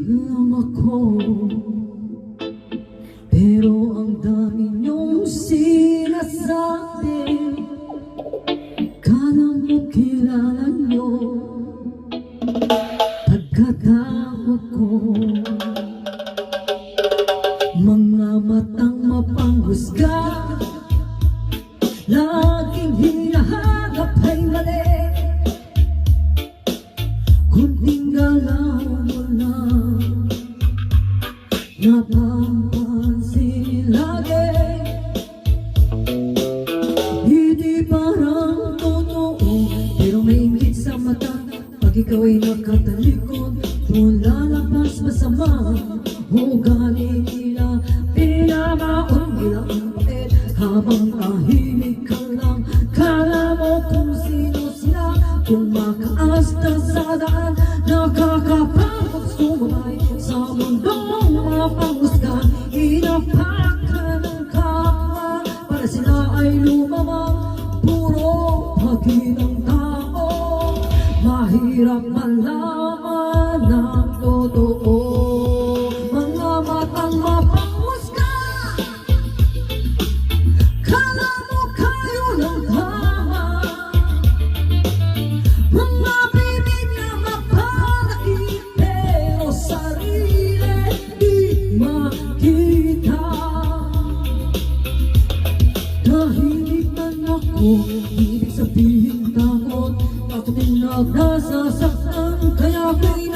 lang ako, pero ang dami niyong sinasabi. Kala mo kilala niyo pagkatao ko. Mga matang mapanghusga, laging hinahanap ay mali. Kunting galaw mo lang napapansin lagi. Hindi parang totoo, pero may inggit sa mata. Pag ikaw ay nakatalikod, wala labas masama. Ugali nila, pinamaon nila ang pet. Habang tahimik ka lang, kala mo kung sino sila. Kung makaasta sa daan, nakakapagod sumabay sa mundong mapanghusga. Inapakan ng kapwa para sila ay lumamang puro pagin ng tao. Mahirap malaman ang totoo. Mga matang mapanghusga, kala mo kayo ng tama. Mga bibig na mapanakit, pero sarili di makita. Tahimik man ako, ibig sabihin takot. Takot din nasasaktan, kaya ako'y